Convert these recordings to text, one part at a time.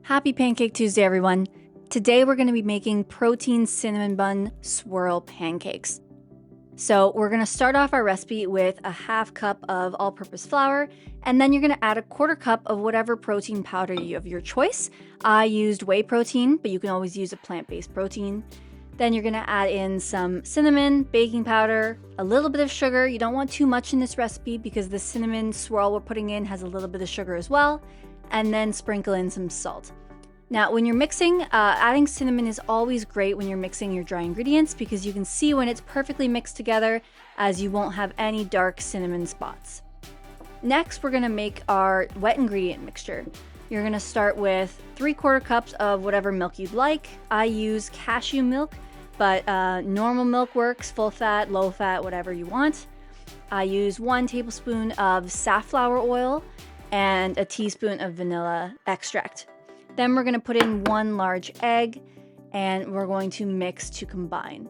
Happy Pancake Tuesday, everyone. Today we're going to be making protein cinnamon bun swirl pancakes. So we're going to start off our recipe with a half cup of all-purpose flour, and then you're going to add a quarter cup of whatever protein powder you have your choice. I used whey protein, but you can always use a plant-based protein. Then you're going to add in some cinnamon, baking powder, a little bit of sugar. You don't want too much in this recipe because the cinnamon swirl we're putting in has a little bit of sugar as well. And then sprinkle in some salt. Now, when you're mixing, adding cinnamon is always great when you're mixing your dry ingredients because you can see when it's perfectly mixed together as you won't have any dark cinnamon spots. Next, we're gonna make our wet ingredient mixture. You're gonna start with 3/4 cups of whatever milk you'd like. I use cashew milk, but normal milk works, full fat, low fat, whatever you want. I use 1 tablespoon of safflower oil and a teaspoon of vanilla extract. Then we're going to put in 1 large egg and we're going to mix to combine.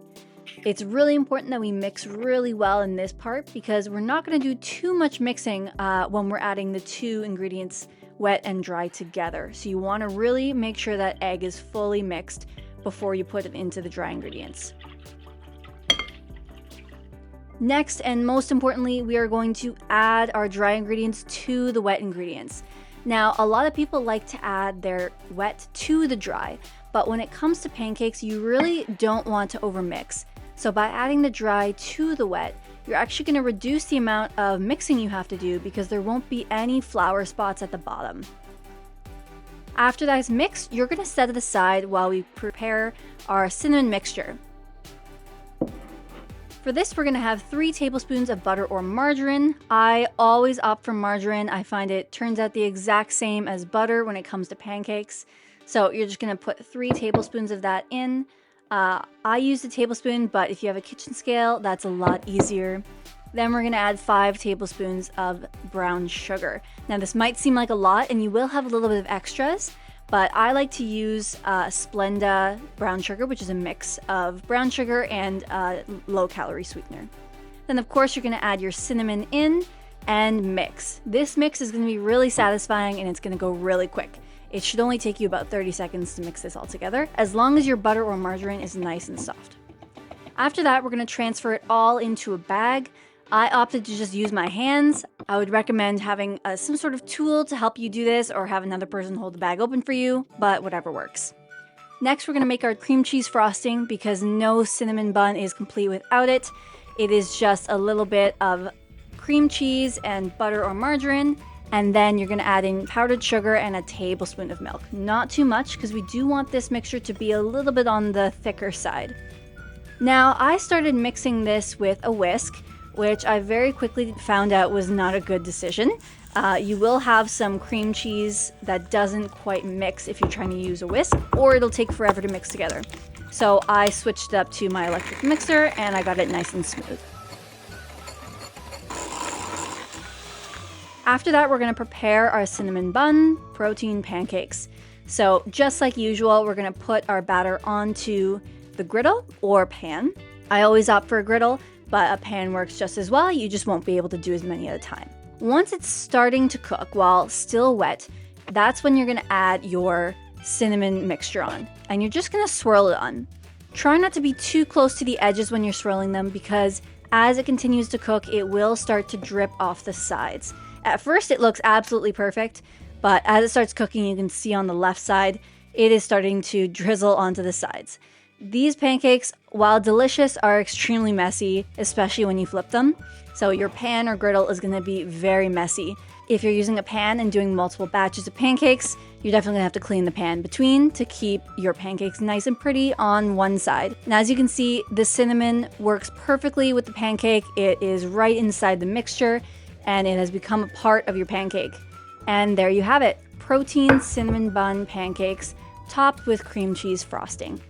It's really important that we mix really well in this part because we're not going to do too much mixing when we're adding the 2 ingredients wet and dry together. So you want to really make sure that egg is fully mixed before you put it into the dry ingredients. Next, and most importantly, we are going to add our dry ingredients to the wet ingredients. Now, a lot of people like to add their wet to the dry, but when it comes to pancakes, you really don't want to overmix. So by adding the dry to the wet, you're actually going to reduce the amount of mixing you have to do because there won't be any flour spots at the bottom. After that's mixed, you're going to set it aside while we prepare our cinnamon mixture. For this, we're going to have 3 tablespoons of butter or margarine. I always opt for margarine. I find it turns out the exact same as butter when it comes to pancakes. So you're just going to put 3 tablespoons of that in. I use a tablespoon, but if you have a kitchen scale, that's a lot easier. Then we're going to add 5 tablespoons of brown sugar. Now this might seem like a lot, and you will have a little bit of extras, but I like to use Splenda brown sugar, which is a mix of brown sugar and low-calorie sweetener. Then, of course, you're going to add your cinnamon in and mix. This mix is going to be really satisfying, and it's going to go really quick. It should only take you about 30 seconds to mix this all together, as long as your butter or margarine is nice and soft. After that, we're going to transfer it all into a bag. I opted to just use my hands. I would recommend having some sort of tool to help you do this or have another person hold the bag open for you, but whatever works. Next, we're going to make our cream cheese frosting because no cinnamon bun is complete without it. It is just a little bit of cream cheese and butter or margarine, and then you're going to add in powdered sugar and a tablespoon of milk. Not too much because we do want this mixture to be a little bit on the thicker side. Now, I started mixing this with a whisk, which I very quickly found out was not a good decision. You will have some cream cheese that doesn't quite mix if you're trying to use a whisk, or it'll take forever to mix together. So I switched up to my electric mixer and I got it nice and smooth. After that, we're going to prepare our cinnamon bun protein pancakes. So just like usual, we're going to put our batter onto the griddle or pan. I always opt for a griddle, but a pan works just as well. You just won't be able to do as many at a time. Once it's starting to cook while still wet, that's when you're going to add your cinnamon mixture on, and you're just going to swirl it on. Try not to be too close to the edges when you're swirling them because as it continues to cook, it will start to drip off the sides. At first, it looks absolutely perfect, but as it starts cooking, you can see on the left side, it is starting to drizzle onto the sides. These pancakes, while delicious, are extremely messy, especially when you flip them. So your pan or griddle is going to be very messy. If you're using a pan and doing multiple batches of pancakes, you're definitely going to have to clean the pan between to keep your pancakes nice and pretty on one side. Now, as you can see, the cinnamon works perfectly with the pancake. It is right inside the mixture, and it has become a part of your pancake. And there you have it, protein cinnamon bun pancakes topped with cream cheese frosting.